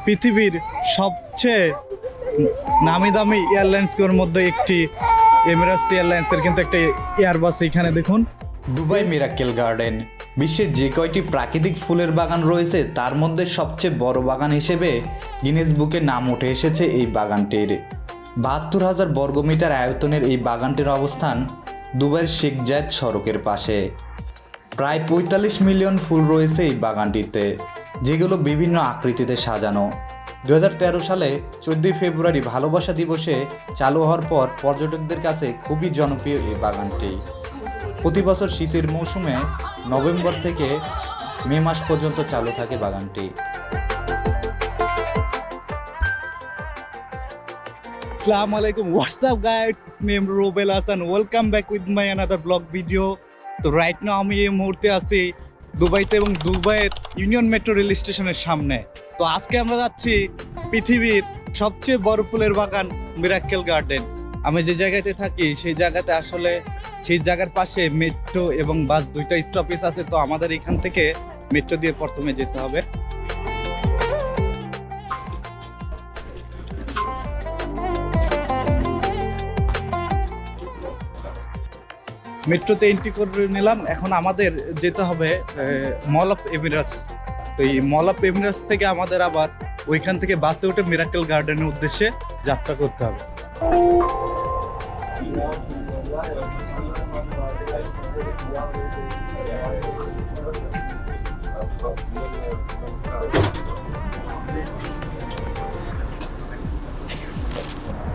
পৃথিবীর সবচেয়ে নামি দামি এয়ারলাইন্সগুলোর মধ্যে একটি এমিরেটস এয়ারলাইন্সের কিন্তু একটা এয়ারবাস এখানে দেখুন। দুবাই মিরাক্কেল গার্ডেন বিশ্বের যে কয়টি প্রাকৃতিক ফুলের বাগান রয়েছে তার মধ্যে সবচেয়ে বড় বাগান হিসেবে গিনেস বুকে নাম উঠে এসেছে এই বাগানটির। ৭২,০০০ বর্গমিটার আয়তনের এই বাগানটির অবস্থান দুবাইয়ের শেখ জায়েদ সড়কের পাশে। প্রায় ৪৫ মিলিয়ন ফুল রয়েছে এই বাগানটিতে, যেগুলো বিভিন্ন আকৃতিতে সাজানো। ২০১৩ সালে ১৪ ফেব্রুয়ারি ভালোবাসা দিবসে চালু হওয়ার পর পর্যটকদের কাছে খুবই জনপ্রিয় এই বাগানটি। প্রতি বছর শীতের মৌসুমে নভেম্বর থেকে মে মাস পর্যন্ত চালু থাকে বাগানটি। Assalamu alaikum, what's up guys? It's me Rubel Hassan. Welcome back with my another vlog video. তো রাইট নাও আমি এই মুহূর্তে আছি দুবাইতে এবং দুবাইয়ের ইউনিয়ন মেট্রো রেল স্টেশনের সামনে। তো আজকে আমরা যাচ্ছি পৃথিবীর সবচেয়ে বড় ফুলের বাগান মিরাক্কেল গার্ডেন। আমি যে জায়গাতে থাকি সেই জায়গাতে আসলে সেই জায়গার পাশে মেট্রো এবং বাস দুইটা স্টপেজ আছে। তো আমাদের এখান থেকে মেট্রো দিয়ে প্রথমে যেতে হবে। মেট্রোতে এন্ট্রি করে নিলাম। এখন আমাদের যেতে হবে মল অফ এমিরেটস। তো এই মল অফ এমিরেটস থেকে আমাদের আবার ওইখান থেকে বাসে উঠে মিরাক্কেল গার্ডেনের উদ্দেশ্যে যাত্রা করতে হবে।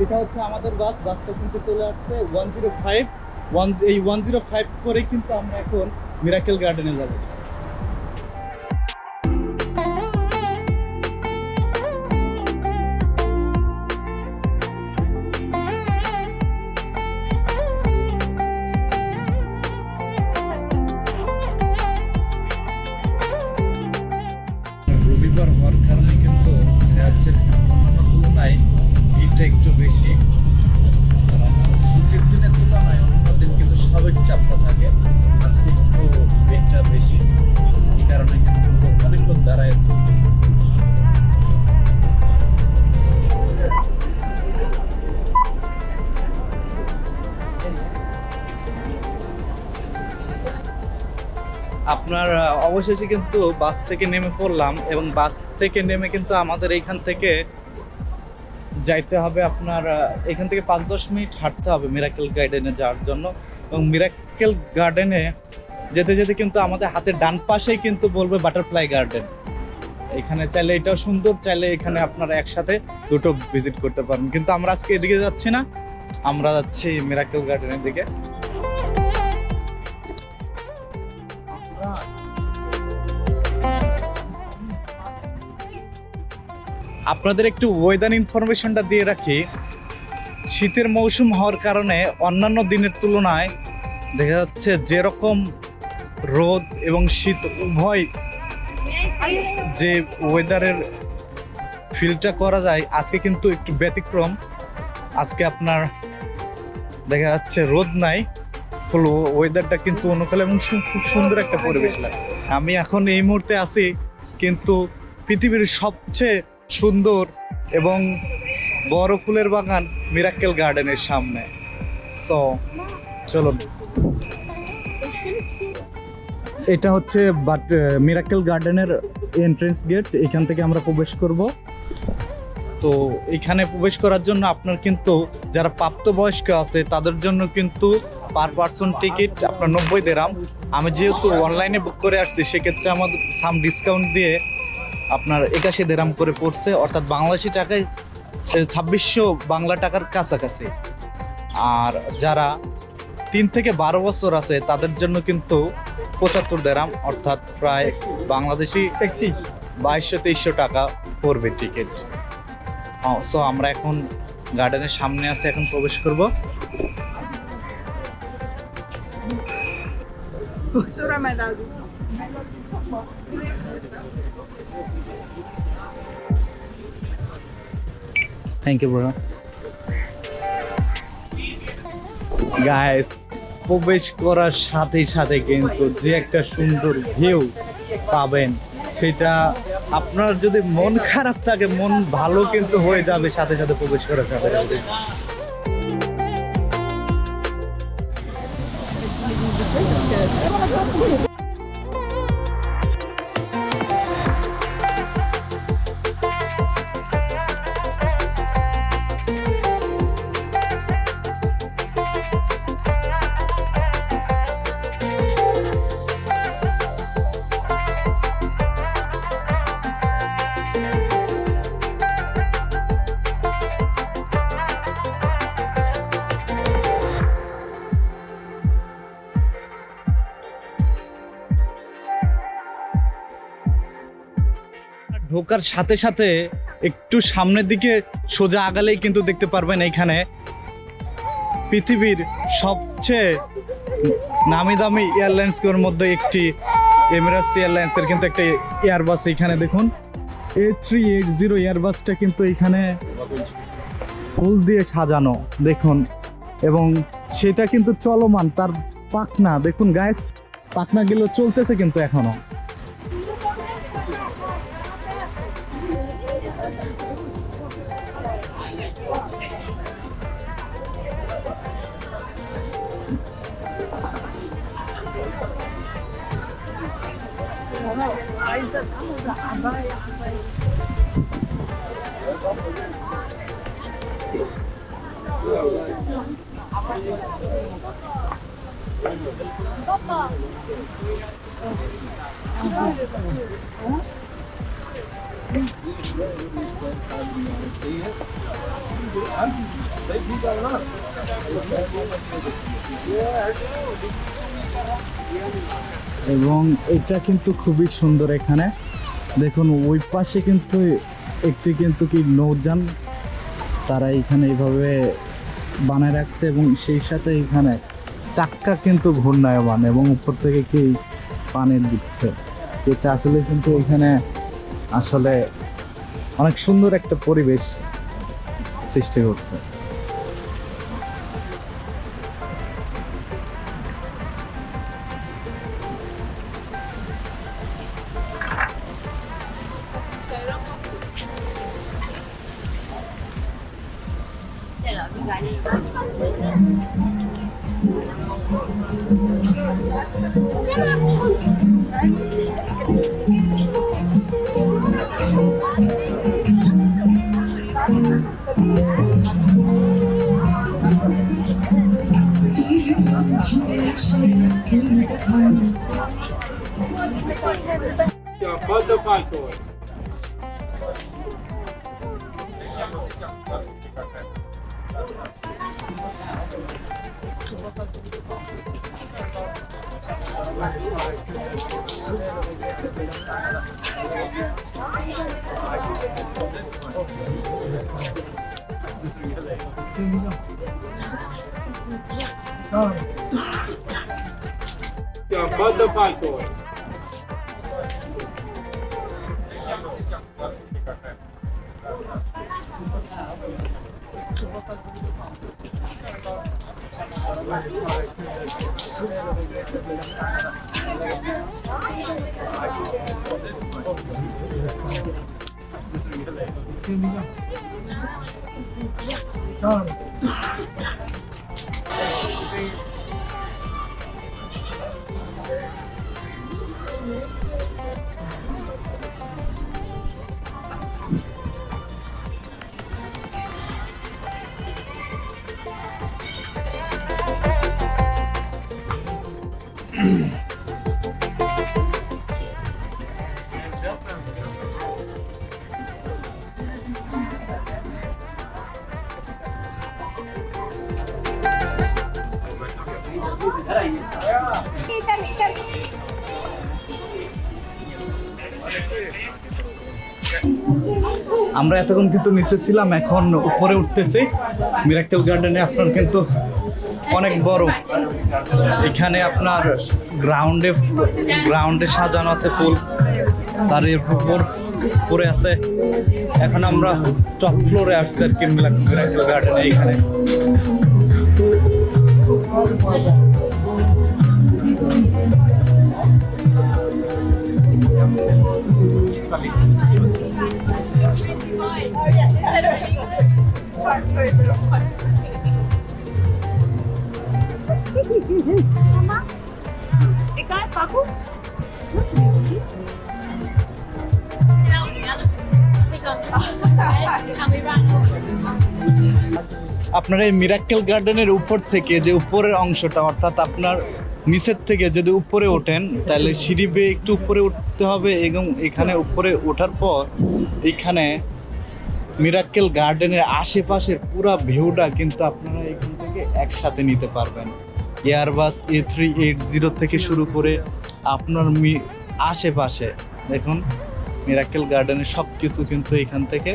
এটা হচ্ছে আমাদের বাসটা কিন্তু চলে আসছে 105। এই 105 করে কিন্তু আমরা এখন মিরাক্কেল গার্ডেনে যাব। রবিবার হওয়ার কারণে কিন্তু রাজ্যের অন্যান্য তুলনায় ভিড়টা একটু বেশি। ছুটির দিনের তুলনায় অন্যদিন কিন্তু স্বাভাবিক চাপটা থাকে, আজকে একটু ভিড়টা বেশি। এই কারণে কিন্তু অনেক লোক দাঁড়ায় আছে। আপনার অবশেষে কিন্তু বাস থেকে নেমে পড়লাম এবং বাস থেকে নেমে কিন্তু আমাদের এইখান থেকে যাইতে হবে আপনার এখান থেকে ৫-১০ মিনিট হাঁটতে হবে মিরাক্কেল গার্ডেনে যাওয়ার জন্য। এবং মিরাক্কেল গার্ডেনে যেতে যেতে কিন্তু আমাদের হাতের ডান পাশেই কিন্তু বলবে বাটারফ্লাই গার্ডেন। এখানে চাইলে এটাও সুন্দর, চাইলে এখানে আপনারা একসাথে দুটো ভিজিট করতে পারেন। কিন্তু আমরা আজকে এদিকে যাচ্ছি না, আমরা যাচ্ছি মিরাক্কেল গার্ডেনের দিকে। আপনাদের একটু ওয়েদার ইনফরমেশনটা দিয়ে রাখি। শীতের মৌসুম হওয়ার কারণে অন্যান্য দিনের তুলনায় দেখা যাচ্ছে যেরকম রোদ এবং শীত উভয় যে ওয়েদারের ফিলটা করা যায় আজকে কিন্তু একটু ব্যতিক্রম। আজকে আপনার দেখা যাচ্ছে রোদ নাই, ফুল ওয়েদারটা কিন্তু অনুকূল এবং খুব সুন্দর একটা পরিবেশ লাগে। আমি এখন এই মুহূর্তে আছি কিন্তু পৃথিবীর সবচেয়ে সুন্দর এবং বড় ফুলের বাগান মিরাক্কেল গার্ডেনের সামনে। সো চলুন, এটা হচ্ছে মিরাক্কেল গার্ডেনের এন্ট্রেন্স গেট। এখান থেকে আমরা প্রবেশ করব। তো এখানে প্রবেশ করার জন্য আপনার কিন্তু যারা প্রাপ্তবয়স্ক আছে তাদের জন্য কিন্তু পার পার্সন টিকিট আপনার ৯০ দিরহাম। আমি যেহেতু অনলাইনে বুক করে আসছি সেক্ষেত্রে আমাদের সাম ডিসকাউন্ট দিয়ে আপনার ৮১ দিরহাম করে পড়ছে, অর্থাৎ বাংলাদেশি টাকায় ২৬০০ বাংলা টাকার কাছাকাছি। আর যারা ৩ থেকে ১২ বছর আছে তাদের জন্য কিন্তু ৭৫ দিরহাম, অর্থাৎ প্রায় বাংলাদেশি ২২০০-২৩০০ টাকা পড়বে টিকিট। সো আমরা এখন গার্ডেনের সামনে আছে, এখন প্রবেশ করব। Thank you bro. গাইস, প্রবেশ করার সাথে সাথে কিন্তু যে একটা সুন্দর ভিউ পাবেন সেটা আপনার যদি মন খারাপ থাকে, মন ভালো কিন্তু হয়ে যাবে সাথে সাথে প্রবেশ করার সাথে সাথে। ঢোকার সাথে সাথে একটু সামনের দিকে সোজা আগালেই কিন্তু দেখতে পারবেন এইখানে পৃথিবীর সবচেয়ে নামি দামি এয়ারলাইন্সের মধ্যে একটি এমিরেটস এয়ারলাইন্সের কিন্তু একটা এয়ারবাস এখানে দেখুন, A380 এয়ারবাসটা কিন্তু এখানে ফুল দিয়ে সাজানো দেখুন, এবং সেটা কিন্তু চলমান, তার পাখনা দেখুন গাইস, পাখনাগুলো চলতেছে কিন্তু এখনো। এবং এটা কিন্তু খুবই সুন্দর, এখানে দেখুন ওই পাশে কিন্তু একটি কিন্তু কি নৌযান তারা এখানে এইভাবে বানায় রাখছে, এবং সেই সাথে এখানে চাক্কা কিন্তু ঘূর্ণায়মান এবং উপর থেকে কি পানি দিচ্ছে, এটা আসলে কিন্তু এখানে আসলে অনেক সুন্দর একটা পরিবেশ সৃষ্টি করছে। আমরা এতক্ষণ কিন্তু নিচে ছিলাম, এখন উপরে উঠতেছি মিরাক্কেল গার্ডেনে। আপনার কিন্তু অনেক বড়, এখানে আপনার গ্রাউন্ডে সাজানো আছে ফুল, তার উপর পরে আছে। এখন আমরা টপ ফ্লোরে আসছি আর কি মিরাক্কেল গার্ডেনে। এখানে আপনার এই মিরাক্কেল গার্ডেনের উপর থেকে যে উপরের অংশটা, অর্থাৎ আপনার নিচের থেকে যদি উপরে ওঠেন তাহলে সিঁড়ি বেয়ে একটু উপরে উঠতে হবে, এবং এখানে উপরে ওঠার পর এখানে মিরাক্কেল গার্ডেনের আশেপাশের পুরো ভিউটা কিন্তু আপনারা এখান থেকে একসাথে নিতে পারবেন। এয়ারবাস A380 থেকে শুরু করে আপনার আশেপাশে দেখুন মিরাক্কেল গার্ডেনের সব কিছু কিন্তু এখান থেকে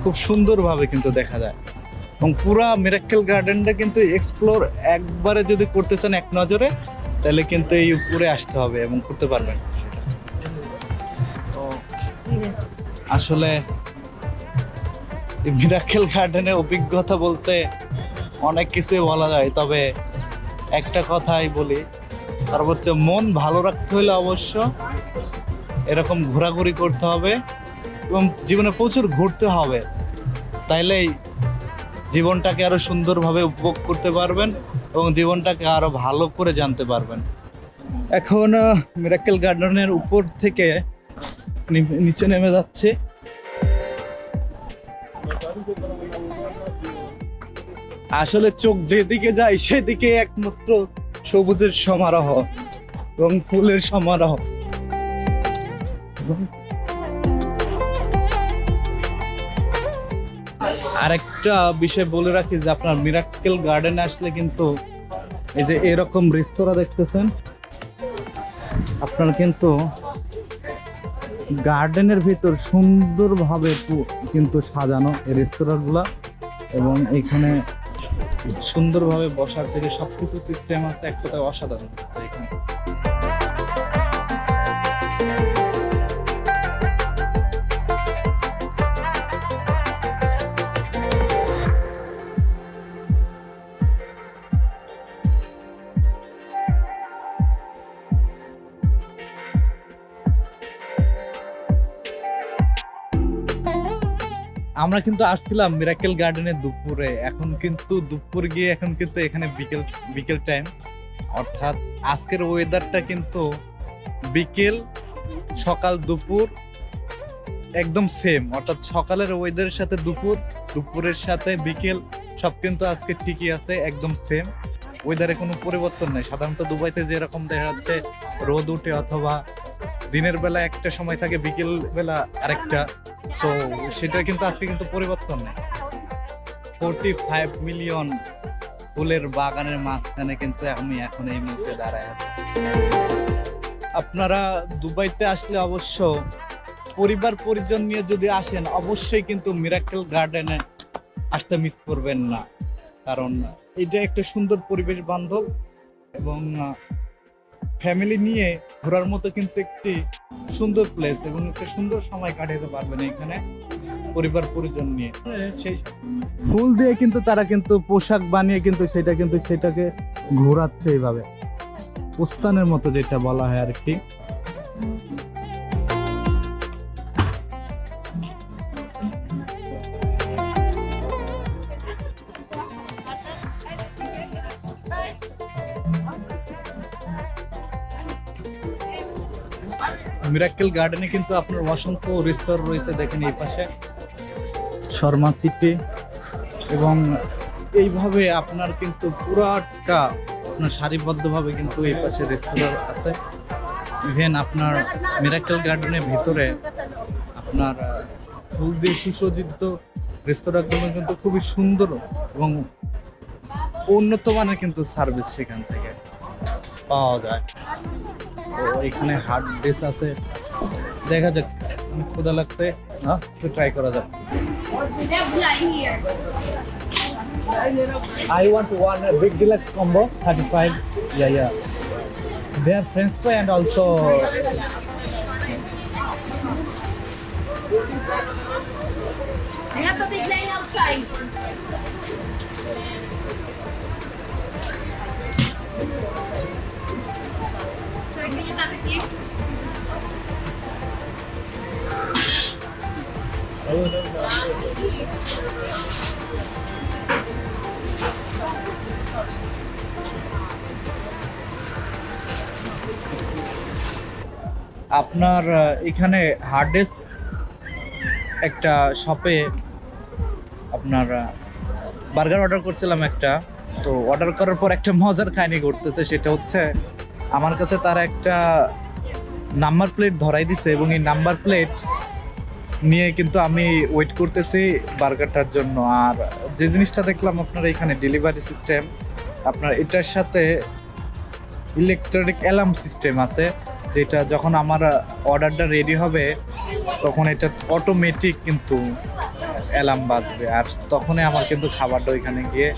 খুব সুন্দরভাবে কিন্তু দেখা যায়। এবং পুরা মিরাক্কেল গার্ডেনটা কিন্তু এক্সপ্লোর একবারে যদি করতে চান এক নজরে, তাহলে কিন্তু এই উপরে আসতে হবে এবং করতে পারবেন সেটা। তো আসলে মিরাক্কেল গার্ডেনের অভিজ্ঞতা বলতে অনেক কিছুই বলা যায়, তবে একটা কথাই বলি, তার হচ্ছে মন ভালো রাখতে হলে অবশ্য এরকম ঘোরাঘুরি করতে হবে এবং জীবনে প্রচুর ঘুরতে হবে, তাইলেই জীবনটাকে আরো সুন্দরভাবে উপভোগ করতে পারবেন এবং জীবনটাকে আরো ভালো করে জানতে পারবেন। এখন মিরাক্কেল গার্ডেনের উপর থেকে নিচে নেমে যাচ্ছে। আসলে চোখ যেদিকে যায় সেদিকে একমাত্র সবুজের সমারোহ এবং ফুলের সমারোহ। আরেকটা বিষয় বলে রাখি যে আপনার মিরাক্কেল গার্ডেনে আসলে কিন্তু এই যে এরকম রেস্তোরাঁ দেখতেছেন, আপনার কিন্তু গার্ডেনের ভিতর সুন্দরভাবে কিন্তু সাজানো এই রেস্তোরাঁগুলা, এবং এখানে সুন্দরভাবে বসার থেকে সবকিছু সিস্টেম আছে, এক কথায় অসাধারণ এখানে। আমরা কিন্তু আসছিলাম মিরাক্কেল গার্ডেনের দুপুরে, এখন কিন্তু দুপুর গিয়ে এখন কিন্তু এখানে বিকেল টাইম, অর্থাৎ আজকের ওয়েদারটা কিন্তু বিকেল সকাল দুপুর একদম সেম, অর্থাৎ সকালের ওয়েদারের সাথে দুপুরের সাথে বিকেল সব কিন্তু আজকে ঠিকই আছে, একদম সেম ওয়েদারে কোনো পরিবর্তন নেই। সাধারণত দুবাইতে যেরকম দেখা যাচ্ছে রোদ উঠে অথবা দিনের বেলা একটা সময় থাকে, বিকেল বেলা আরেকটা, তো সেটা কিন্তু আজকে কিন্তু পরিবর্তন নেই। 45 মিলিয়ন ফুলের বাগানের মাঝখানে কিন্তু আমি এখন এই মুহূর্তে দাঁড়ায় আছি। আপনারা দুবাইতে আসলে অবশ্য পরিবার পরিজন নিয়ে যদি আসেন, অবশ্যই কিন্তু মিরাক্কেল গার্ডেনে আসতে মিস করবেন না, কারণ এটা একটা সুন্দর পরিবেশ বান্ধব এবং ফ্যামিলি নিয়ে ঘোরার মতো কিন্তু একটি সুন্দর প্লেস এবং একটা সুন্দর সময় কাটাতে পারবেন এখানে পরিবার পরিজন নিয়ে। সেই ফুল দিয়ে কিন্তু তারা কিন্তু পোশাক বানিয়ে কিন্তু সেটাকে ঘোরাচ্ছে এইভাবে, পোস্তানের মতো যেটা বলা হয় আর কি। মিরাক্কেল গার্ডেনে কিন্তু আপনার অসংখ্য রেস্তোরাঁ রয়েছে, দেখেন এই পাশে শর্মা সিটি, এবং এইভাবে আপনার কিন্তু পুরাটা আপনার সারিবদ্ধভাবে কিন্তু এই পাশে রেস্তোরাঁ আছে। ইভেন আপনার মিরাক্কেল গার্ডেনের ভিতরে আপনার ফুল দিয়ে সুসজ্জিত রেস্তোরাঁগুলো কিন্তু খুবই সুন্দর এবং উন্নত মানের কিন্তু সার্ভিস সেখান থেকে পাওয়া যায়। তো এখানে হার্ড ডিশ আছে, দেখা যাক, অনেক ক্ষুধা লাগছে, হ্যাঁ একটু ট্রাই করা যাক। I want one big deluxe combo, 35. Yeah. They are French fry and also I have a big line outside. Sorry, can you tap it here? আপনার এখানে হার্ডেস একটা শপে আপনার বার্গার অর্ডার করছিলাম একটা। তো অর্ডার করার পর একটা মজার কাহিনী ঘটতেছে, সেটা হচ্ছে আমার কাছে তারা একটা নাম্বার প্লেট ধরাই দিছে এবং এই নাম্বার প্লেট নিয়ে কিন্তু আমি ওয়েট করতেছি বার্গারটার জন্য। আর যে জিনিসটা দেখলাম আপনার এখানে ডেলিভারি সিস্টেম, আপনার এটার সাথে ইলেকট্রনিক অ্যালার্ম সিস্টেম আছে, যেটা যখন আমার অর্ডারটা রেডি হবে তখন এটা অটোমেটিক কিন্তু অ্যালার্ম বাজবে, আর তখনই আমার কিন্তু খাবারটা ওইখানে গিয়ে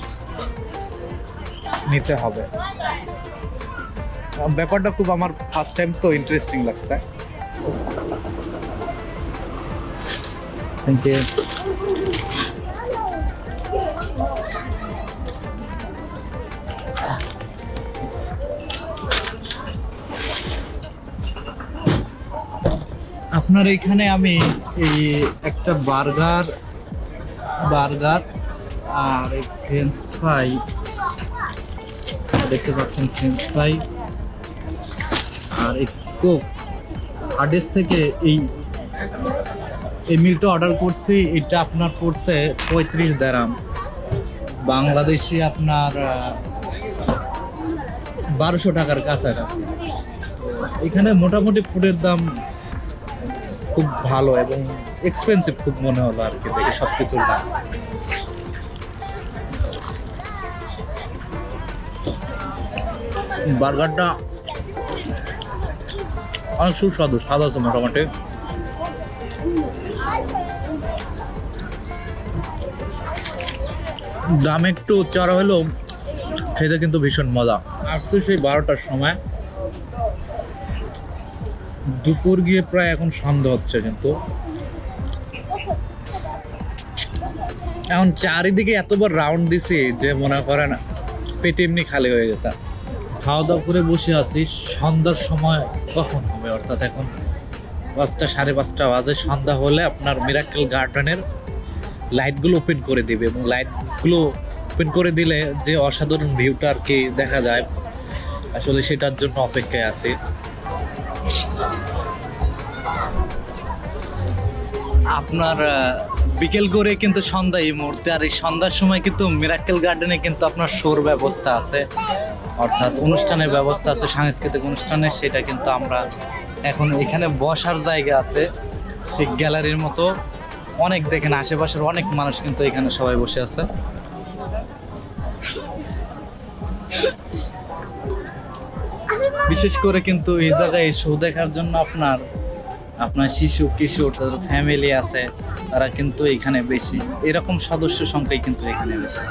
নিতে হবে। ব্যাপারটা খুব আমার ফার্স্ট টাইম তো ইন্টারেস্টিং লাগছে। Thank you. আপনার এখানে আমি এই একটা বার্গার আর এই ফ্রেঞ্চ ফ্রাই দেখতে পাচ্ছেন, ফ্রেঞ্চ ফ্রাই আর এই কোক হার্ডেস থেকে এই মিলটা অর্ডার করছি। এটা আপনার পড়ছে 35 দিরহাম, বাংলাদেশি আপনার 1200 টাকার কাছাকাছি। এখানে মোটামুটি ফুডের দাম খুব ভালো এবং এক্সপেন্সিভ খুব মনে হলো আর কি দেখে সবকিছুর দাম। বার্গারটা অনেক সুস্বাদু, স্বাদ আছে মোটামুটি। দাম একটু চড়া হলেও খেতে কিন্তু ভীষণ মজা। আসছে সেই 12টার সময়, দুপুর গিয়ে প্রায় এখন সন্ধ্যা হচ্ছে, কিন্তু এখন চারিদিকে এতবার রাউন্ড দিছি যে মনে করেন পেট এমনি খালি হয়ে গেছে। খাওয়া দাওয়া করে বসে আছি, সন্ধ্যার সময় কখন হবে, অর্থাৎ এখন 5টা 5:30 বাজে। সন্ধ্যা হলে আপনার মিরাকেল গার্ডেনের লাইটগুলো ওপেন করে দিবে এবং লাইটগুলো ওপেন করে দিলে যে অসাধারণ ভিউটা আর কি দেখা যায়, আসলে সেটার জন্য অপেক্ষায় আছি। আপনার বিকেল করে কিন্তু সন্ধ্যা এই মুহূর্তে, আর এই সন্ধ্যার সময় কিন্তু মিরাকেল গার্ডেনে কিন্তু আপনার শোর ব্যবস্থা আছে, অর্থাৎ অনুষ্ঠানের ব্যবস্থা আছে, সাংস্কৃতিক অনুষ্ঠানের। সেটা কিন্তু আমরা এখন এখানে বসার জায়গা আছে, ঠিক গ্যালারির মতো অনেক, দেখেন আশেপাশের অনেক মানুষ কিন্তু এখানে সবাই বসে আছে। বিশেষ করে কিন্তু এই জায়গায় শো দেখার জন্য আপনার শিশু কিশোর, তাদের ফ্যামিলি আছে, তারা কিন্তু এখানে বেশি, এরকম সদস্য সংখ্যাই কিন্তু এখানে বেশি।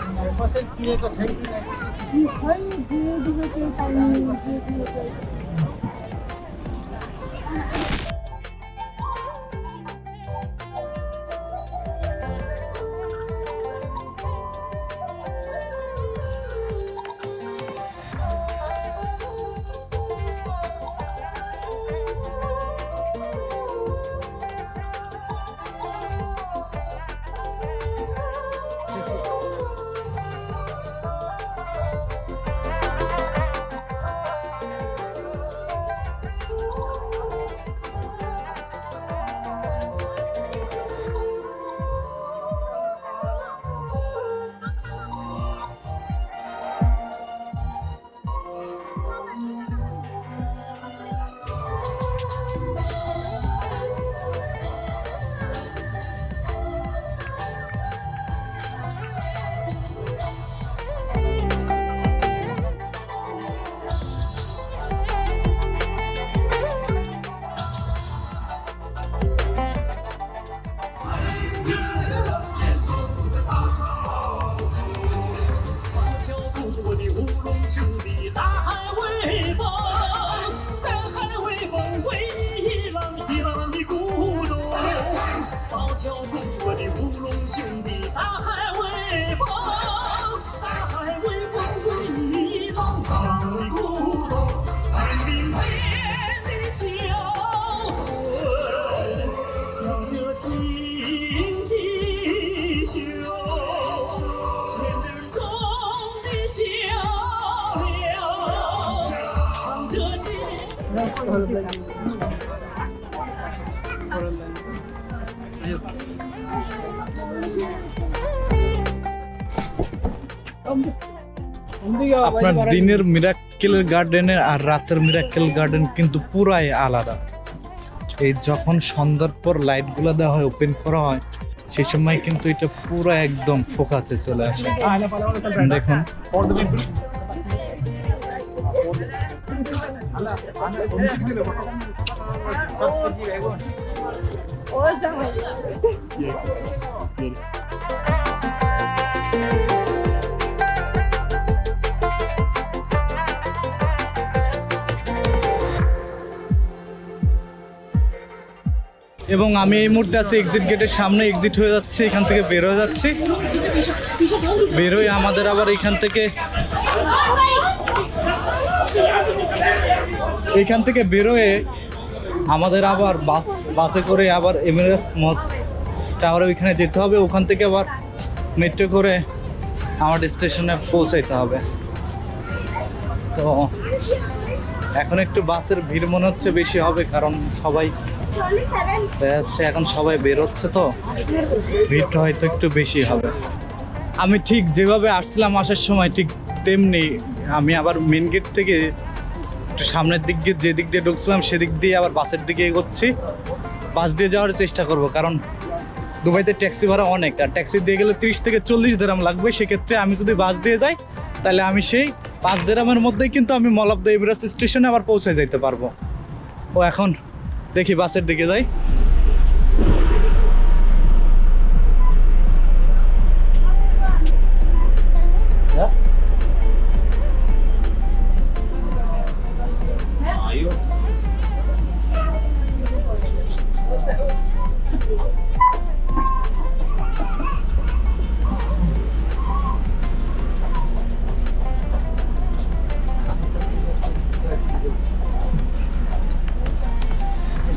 আপনার দিনের মিরাক্কেল গার্ডেনের আর রাতের মিরাক্কেল গার্ডেন কিন্তু পুরাই আলাদা। এই যখন সন্ধ্যার পর লাইটগুলো দেওয়া হয়, ওপেন করা হয়, সেই সময় কিন্তু এটা পুরো একদম ফোকাসে চলে আসে। দেখুন এবং আমি এই মুহূর্তে আছি এক্সিট গেটের সামনে। এক্সিট হয়ে যাচ্ছে, এখান থেকে বের হয়ে যাচ্ছি। বের হয়ে আমাদের আবার এখান থেকে বেরোয় আমাদের আবার বাসে করে আবার এমিরেটস মজ টাওয়ারে ওইখানে যেতে হবে। ওখান থেকে আবার মেট্রো করে আমার স্টেশনে পৌঁছাইতে হবে। তো এখন একটু বাসের ভিড় মনে হচ্ছে বেশি হবে, কারণ সবাই হচ্ছে এখন সবাই বেরোচ্ছে, তো ভিড়টা হয়তো একটু বেশি হবে। আমি ঠিক যেভাবে আসছিলাম আসার সময় ঠিক তেমনি আমি আবার মেন গেট থেকে একটু সামনের দিক দিয়ে যে দিক দিয়ে ঢুকছিলাম সেদিক দিয়ে আবার বাসের দিকে এগোচ্ছি। বাস দিয়ে যাওয়ার চেষ্টা করব, কারণ দুবাইতে ট্যাক্সি ভাড়া অনেক, আর ট্যাক্সি দিয়ে গেলে 30 থেকে 40 দিরহাম লাগবে। সেক্ষেত্রে আমি যদি বাস দিয়ে যাই তাহলে আমি সেই 5 দিরহামের মধ্যেই কিন্তু আমি মল অফ দ্য এমিরেটস স্টেশনে আবার পৌঁছে যেতে পারবো। ও এখন দেখি বাসের দিকে যাই।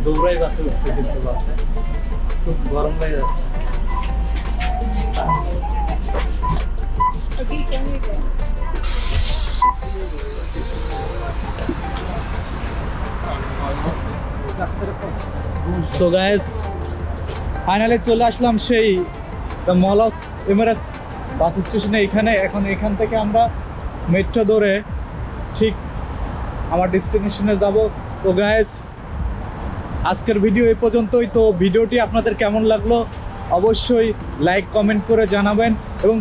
দৌড়াই বাসে উঠছে, কিন্তু বাসে খুব গরম লেগে যাচ্ছে। সো গাইস, ফাইনালি চলে আসলাম সেই দ্য মল অফ এমিরেটস বাস স্টেশনে। এখান থেকে আমরা মেট্রো ধরে ঠিক আমার ডেস্টিনেশনে যাব। তো গাইস, আজকের ভিডিও এই পর্যন্তই। তো ভিডিওটি আপনাদের কেমন লাগলো অবশ্যই লাইক কমেন্ট করে জানাবেন, এবং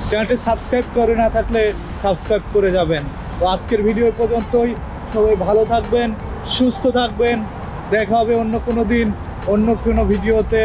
চ্যানেলটি সাবস্ক্রাইব করে না থাকলে সাবস্ক্রাইব করে যাবেন। তো আজকের ভিডিও এই পর্যন্তই। সবাই ভালো থাকবেন, সুস্থ থাকবেন। দেখা হবে অন্য কোনো দিন অন্য কোনো ভিডিওতে।